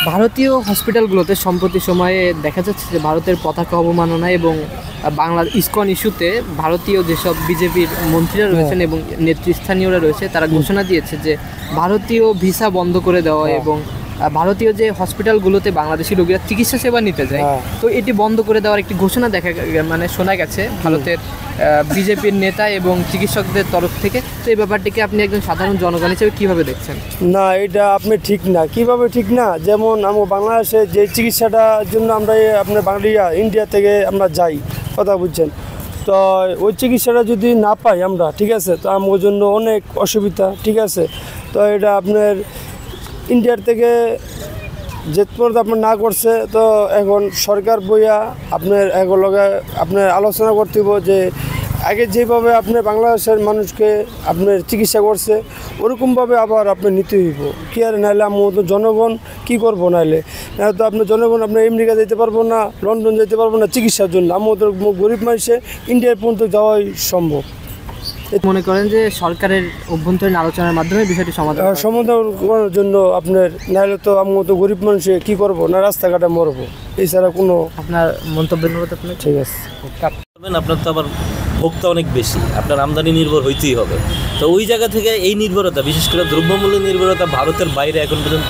ভারতীয় হসপিটালগুলোতে সম্প্রতি সময়ে দেখা যাচ্ছে যে ভারতের পতাকা অবমাননা এবং বাংলার ইসকন ইস্যুতে ভারতীয় যেসব বিজেপির মন্ত্রীরা রয়েছেন এবং নেতৃস্থানীয়রা রয়েছে তারা ঘোষণা দিয়েছে যে ভারতীয় ভিসা বন্ধ করে দেওয়া এবং ভারতীয় যে হসপিটালগুলোতে বাংলাদেশি রোগীরা চিকিৎসা সেবা নিতে যায় তো এটি বন্ধ করে দেওয়ার একটি ঘোষণা মানে শোনা গেছে ভারতের বিজেপির নেতা এবং চিকিৎসকদের তরফ থেকে। তো এই ব্যাপারটিকে আপনি একজন সাধারণ জনগণ হিসেবে কীভাবে দেখছেন? না, এটা আপনি ঠিক না। কিভাবে ঠিক না? যেমন আমার বাংলাদেশে যে চিকিৎসাটার জন্য আমরা আপনার বাংলা ইন্ডিয়া থেকে আমরা যাই, কথা বুঝছেন, তো ওই চিকিৎসাটা যদি না পাই আমরা, ঠিক আছে, তো আমার জন্য অনেক অসুবিধা, ঠিক আছে। তো এটা আপনার ইন্ডিয়ার থেকে যে পর্যন্ত আপনার না করছে, তো এখন সরকার বইয়া আপনার এগুলোকে আপনার আলোচনা করতে হইব যে আগে যেভাবে আপনার বাংলাদেশের মানুষকে আপনার চিকিৎসা করছে ওরকমভাবে আবার আপনার নিতে হইব। কি আর নাহলে আমার জনগণ কী করবো? নাহলে তো আপনার জনগণ আপনার আমেরিকা যেতে পারবো না, লন্ডন যেতে পারবো না চিকিৎসার জন্য। আমাদের গরিব মানুষে ইন্ডিয়ার পর্যন্ত যাওয়াই সম্ভব। মনে করেন যে সরকারের অভ্যন্তরীণ আলোচনার মাধ্যমে বিষয়টি সমাধান করার জন্য আপনার, নাহলে তো আমি তো গরিব মানুষে কী করবো না, রাস্তাঘাটে মরবো, এছাড়া কোনো। আপনার মন্তব্যের মতো আপনার ঠিক আছে। আপনার তো আবার ভোক্তা অনেক বেশি, আপনার আমদানি নির্ভর হইতেই হবে। তো ওই জায়গা থেকে এই নির্ভরতা, বিশেষ করে দ্রব্যমূল্য নির্ভরতা ভারতের বাইরে এখন পর্যন্ত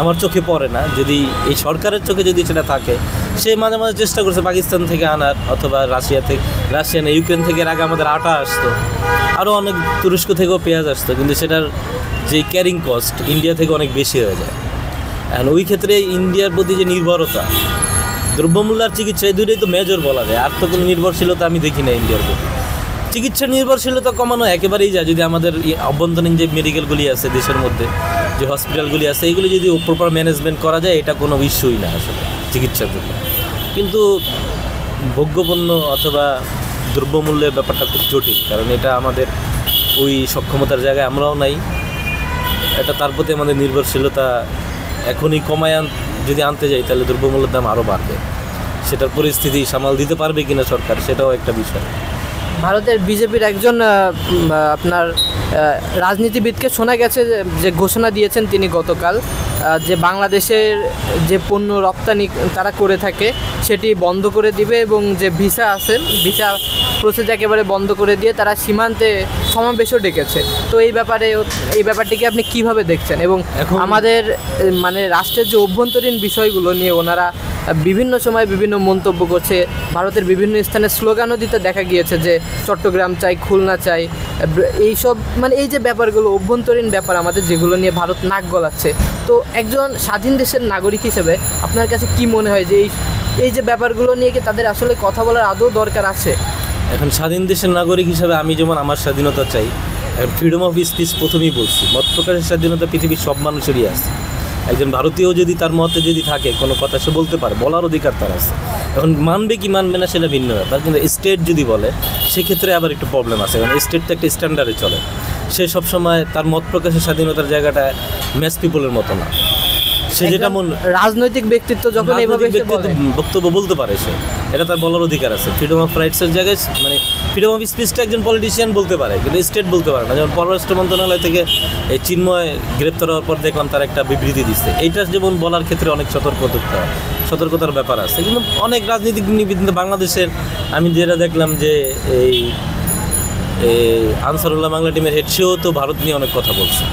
আমার চোখে পড়ে না। যদি এই সরকারের চোখে যদি সেটা থাকে, সে মাঝে মাঝে চেষ্টা করছে পাকিস্তান থেকে আনার, অথবা রাশিয়া না ইউক্রেন থেকে আগে আমাদের আটা আসতো, আরও অনেক তুরস্ক থেকেও পেঁয়াজ আসতো, কিন্তু সেটার যে ক্যারিং কস্ট ইন্ডিয়া থেকে অনেক বেশি হয়ে যায়। এখন ওই ক্ষেত্রে ইন্ডিয়ার প্রতি যে নির্ভরতা, দ্রব্যমূল্য আর চিকিৎসা এই দুটোই তো মেজর বলা যায়। আর তো কোনো নির্ভরশীলতা আমি দেখি না ইন্ডিয়ার প্রতি। চিকিৎসার নির্ভরশীলতা কমানো একেবারেই যায় যদি আমাদের অভ্যন্তরীণ যে মেডিকেলগুলি আছে দেশের মধ্যে, যে হসপিটালগুলি আছে, এইগুলি যদি প্রপার ম্যানেজমেন্ট করা যায়, এটা কোনো ইস্যুই না আসলে চিকিৎসার জন্য। কিন্তু ভোগ্যপণ্য অথবা দ্রব্যমূল্যের ব্যাপারটা খুব জটিল, কারণ এটা আমাদের ওই সক্ষমতার জায়গায় আমরাও নাই। এটা তার প্রতি আমাদের নির্ভরশীলতা এখনই কমায় যদি আনতে যাই, তাহলে দ্রব্যমূল্যের দাম আরও বাড়বে। সেটার পরিস্থিতি সামাল দিতে পারবে কিনা সরকার, সেটাও একটা বিষয়। ভারতের বিজেপির একজন আপনার রাজনীতিবিদকে শোনা গেছে যে ঘোষণা দিয়েছেন তিনি গতকাল, যে বাংলাদেশের যে পণ্য রপ্তানি তারা করে থাকে সেটি বন্ধ করে দিবে এবং যে ভিসা আছেন ভিসা প্রসেস একেবারে বন্ধ করে দিয়ে তারা সীমান্তে সমাবেশও ডেকেছে। তো এই ব্যাপারটিকে আপনি কিভাবে দেখছেন? এবং আমাদের মানে রাষ্ট্রের যে অভ্যন্তরীণ বিষয়গুলো নিয়ে ওনারা বিভিন্ন সময় বিভিন্ন মন্তব্য করছে, ভারতের বিভিন্ন স্থানে স্লোগানও দিতে দেখা গিয়েছে যে চট্টগ্রাম চাই, খুলনা চাই, এইসব মানে এই যে ব্যাপারগুলো অভ্যন্তরীণ ব্যাপার আমাদের, যেগুলো নিয়ে ভারত নাক গলাচ্ছে। তো একজন স্বাধীন দেশের নাগরিক হিসেবে আপনার কাছে কি মনে হয় যে এই যে ব্যাপারগুলো নিয়ে কি তাদের আসলে কথা বলার আদৌ দরকার আছে? এখন স্বাধীন দেশের নাগরিক হিসাবে আমি যেমন আমার স্বাধীনতা চাই, ফ্রিডম অফ স্পিচ প্রথমেই বলছি, মত প্রকাশের স্বাধীনতা পৃথিবীর সব মানুষেরই আছে। একজন ভারতীয় যদি তার মতে যদি থাকে কোনো কথা, সে বলতে পারে, বলার অধিকার তার আছে। এখন মানবে কি মানবে না সেটা ভিন্ন ব্যাপার। কিন্তু স্টেট যদি বলে, সেক্ষেত্রে আবার একটু প্রবলেম আছে, কারণ স্টেট তো একটা স্ট্যান্ডার্ডে চলে। সে সবসময় তার মত প্রকাশের স্বাধীনতার জায়গাটা ম্যাস পিপলের মতো না। সে যেটা রাজনৈতিক ব্যক্তিত্ব যখন এইভাবে বক্তব্য বলতে পারে, সে এটা তার বলার অধিকার আছে। ফ্রিডম অফ রাইটসের জায়গায় মানে ফ্রিডম অফ স্পিচটা একজন পলিটিশিয়ান বলতে পারে, কিন্তু স্টেট বলতে পারে না। যেমন পররাষ্ট্র মন্ত্রণালয় থেকে এই চিন্ময় গ্রেপ্তার হওয়ার পর দেখলাম তার একটা বিবৃতি দিচ্ছে, এইটা যেমন বলার ক্ষেত্রে অনেক সতর্কতার ব্যাপার আছে। কিন্তু অনেক রাজনীতিবিদ বাংলাদেশের আমি যেটা দেখলাম যে এই আনসারুল্লাহ বাংলা টিমের হেড, সেও তো ভারত নিয়ে অনেক কথা বলছে।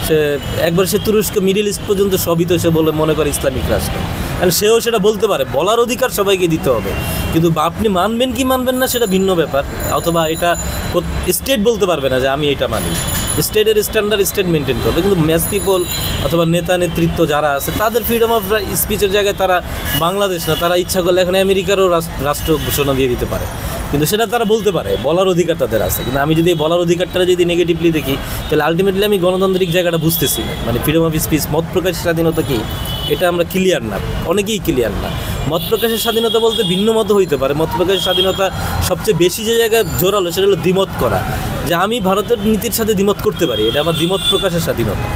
সে তুরস্ক মিডিল ইস্ট পর্যন্ত সবই তো সে বলে মনে করে ইসলামিক রাষ্ট্র, কারণ সেও সেটা বলতে পারে। বলার অধিকার সবাইকে দিতে হবে, কিন্তু আপনি মানবেন কি মানবেন না সেটা ভিন্ন ব্যাপার। অথবা এটা স্টেট বলতে পারবে না যে আমি এটা মানি, স্টেটের স্ট্যান্ডার্ড স্টেট মেনটেন করবে। কিন্তু ম্যাস পিপল অথবা নেতা নেতৃত্ব যারা আছে, তাদের ফ্রিডম অফ স্পিচের জায়গায় তারা বাংলাদেশ না, তারা ইচ্ছা করলে এখন আমেরিকারও রাষ্ট্র ঘোষণা দিয়ে দিতে পারে, কিন্তু সেটা তারা বলতে পারে, বলার অধিকার তাদের আছে। কিন্তু আমি যদি এই বলার অধিকারটা যদি নেগেটিভলি দেখি, তাহলে আলটিমেটলি আমি গণতান্ত্রিক জায়গাটা বুঝতেছি না। মানে ফ্রিডম অফ স্পিচ, মত প্রকাশের স্বাধীনতা কি, এটা আমরা ক্লিয়ার না, অনেকেই ক্লিয়ার না। মত প্রকাশের স্বাধীনতা বলতে ভিন্ন মত হইতে পারে। মত প্রকাশের স্বাধীনতা সবচেয়ে বেশি যে জায়গায় জোরালো, সেটা হলো দ্বিমত করা, যে আমি ভারতের নীতির সাথে দ্বিমত করতে পারি, এটা আমার দ্বিমত প্রকাশের স্বাধীনতা।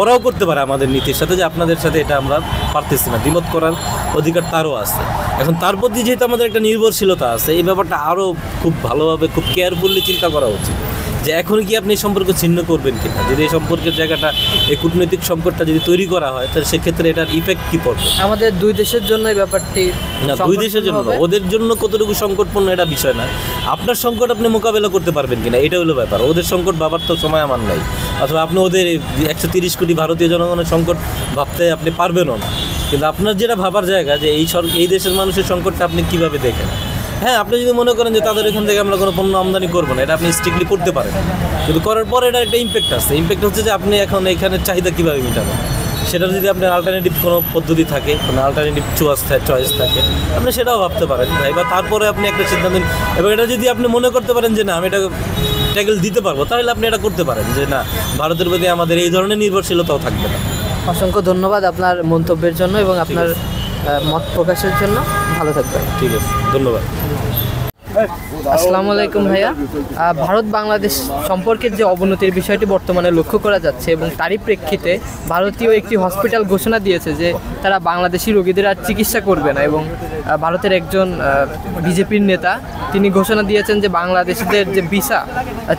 ওরাও করতে পারে আমাদের নীতির সাথে, যে আপনাদের সাথে এটা আমরা পারতেছি না, দ্বিমত করার অধিকার তারও আছে। এখন তার প্রতি যেহেতু আমাদের একটা নির্ভরশীলতা আছে, এই ব্যাপারটা আরও খুব ভালোভাবে খুব কেয়ারফুলি চিন্তা করা উচিত। যে এখন কি আপনি এই সম্পর্ক ছিন্ন করবেন কিনা। যদি এই সম্পর্কের জায়গাটা, এই কূটনৈতিক সংকটটা যদি তৈরি করা হয়, তাহলে সেক্ষেত্রে এটার ইফেক্ট কী পড়বে? আমাদের দুই দেশের জন্য এই ব্যাপারটি না, দুই দেশের জন্য সংকটপূর্ণ হবে। ওদের জন্য কতটুকু সংকটপূর্ণ এটা বিষয় না, আপনার সংকট আপনি মোকাবেলা করতে পারবেন কিনা এটা হলো ব্যাপার। ওদের সংকট ভাবার তো সময় আমার নাই, অথবা আপনি ওদের 130 কোটি ভারতীয় জনগণের সংকট ভাবতে আপনি পারবেনও না। কিন্তু আপনার যেটা ভাবার জায়গা যে এই দেশের মানুষের সংকটটা আপনি কিভাবে দেখেন। হ্যাঁ, আপনি যদি মনে করেন যে তাদের এখান থেকে আমরা কোনো পণ্য আমদানি করবো না, এটা আপনি স্ট্রিক্টলি করতে পারেন, কিন্তু করার পর এটা একটা ইম্প্যাক্ট আছে। ইম্প্যাক্ট হচ্ছে যে আপনি এখন এখানে চাহিদা কীভাবে মেটাবেন, সেটার যদি আপনার অল্টারনেটিভ কোনো পদ্ধতি থাকে, কোনো অল্টারনেটিভ চয়েস থাকে, আপনি সেটাও ভাবতে পারেন ভাই, বা তারপরে আপনি একটা সিদ্ধান্ত নিন। এবং এটা যদি আপনি মনে করতে পারেন যে না আমি এটা ট্যাকেল দিতে পারবো, তাহলে আপনি এটা করতে পারেন যে না, ভারতের প্রতি আমাদের এই ধরনের নির্ভরশীলতাও থাকবে না। অসংখ্য ধন্যবাদ আপনার মন্তব্যের জন্য এবং আপনার মত প্রকাশের জন্য। ভালো থাকবেন। ঠিক আছে, ধন্যবাদ। আসসালামু আলাইকুম ভাইয়া। ভারত বাংলাদেশ সম্পর্কের যে অবনতির বিষয়টি বর্তমানে লক্ষ্য করা যাচ্ছে এবং তারই প্রেক্ষিতে ভারতীয় একটি হসপিটাল ঘোষণা দিয়েছে যে তারা বাংলাদেশি রোগীদের আর চিকিৎসা করবে না। এবং ভারতের একজন বিজেপির নেতা তিনি ঘোষণা দিয়েছেন যে বাংলাদেশিদের যে ভিসা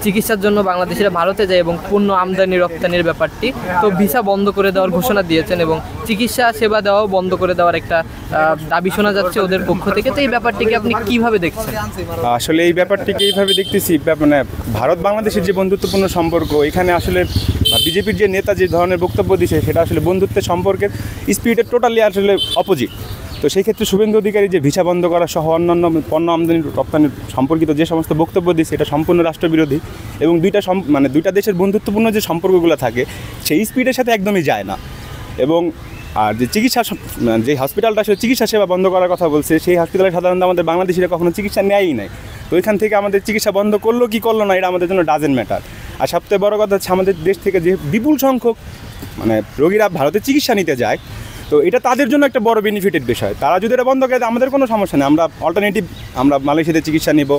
চিকিৎসার জন্য বাংলাদেশিরা ভারতে যায় এবং পণ্য আমদানি রপ্তানির ব্যাপারটি তো ভিসা বন্ধ করে দেওয়ার ঘোষণা দিয়েছেন এবং চিকিৎসা সেবা দেওয়াও বন্ধ করে দেওয়ার একটা দাবি শোনা যাচ্ছে ওদের পক্ষ থেকে। তো এই ব্যাপারটিকে আপনি কিভাবে দেখছেন? আসলে এই ব্যাপারটিকে এইভাবে দেখতেছি, মানে ভারত বাংলাদেশের যে বন্ধুত্বপূর্ণ সম্পর্ক, এখানে আসলে বিজেপির যে নেতা যে ধরনের বক্তব্য দিচ্ছে সেটা আসলে বন্ধুত্বের সম্পর্কের স্পিরিটের টোটালি আসলে অপোজিট। তো সেই ক্ষেত্রে শুভেন্দু অধিকারী যে ভিসা বন্ধ করা সহ অন্যান্য পণ্য আমদানি রপ্তানি সম্পর্কিত যে সমস্ত বক্তব্য দিচ্ছে এটা সম্পূর্ণ রাষ্ট্রবিরোধী এবং দুইটা দেশের বন্ধুত্বপূর্ণ যে সম্পর্কগুলো থাকে সেই স্পিরিটের সাথে একদমই যায় না। এবং আর যে যে হসপিটালটা আসলে চিকিৎসা সেবা বন্ধ করার কথা বলছে, সেই হসপিটালে সাধারণত আমাদের বাংলাদেশিরা কখনো চিকিৎসা নেয়ই নাই। তো ওইখান থেকে আমাদের চিকিৎসা বন্ধ করলো কি করলো না, এটা আমাদের জন্য ডাজেন্ট ম্যাটার। আর সবথেকে বড় কথা হচ্ছে আমাদের দেশ থেকে যে বিপুল সংখ্যক রোগীরা ভারতে চিকিৎসা নিতে যায়, তো এটা তাদের জন্য একটা বড় বেনিফিটেড বিষয়। তারা যদি এটা বন্ধ করে দেয় আমাদের কোনো সমস্যা নেই, আমরা অল্টারনেটিভ আমরা মালয়েশিয়াতে চিকিৎসা নিব,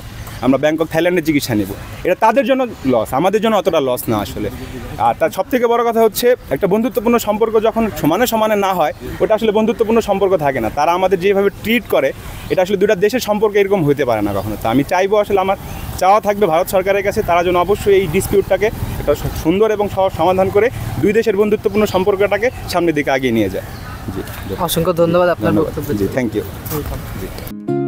আমরা ব্যাংকক থাইল্যান্ডে চিকিৎসা নেব, এটা তাদের জন্য লস, আমাদের জন্য অতটা লস না আসলে। আর তার সবথেকে বড় কথা হচ্ছে একটা বন্ধুত্বপূর্ণ সম্পর্ক যখন সমানে সমানে না হয় ওটা আসলে বন্ধুত্বপূর্ণ সম্পর্ক থাকে না। তারা আমাদের যেভাবে ট্রিট করে এটা আসলে দুটা দেশের সম্পর্কে এরকম হতে পারে না কখনো। তো আমি চাইবো আসলে আমার চাওয়া থাকবে ভারত সরকারের কাছে তারা যেন অবশ্যই এই ডিসপিউটটাকে একটা সুন্দর এবং সহজ সমাধান করে দুই দেশের বন্ধুত্বপূর্ণ সম্পর্কটাকে সামনের দিকে এগিয়ে নিয়ে যায়। জি, অসংখ্য ধন্যবাদ আপনার বক্তব্য। জি, থ্যাংক ইউ। ওয়েলকাম।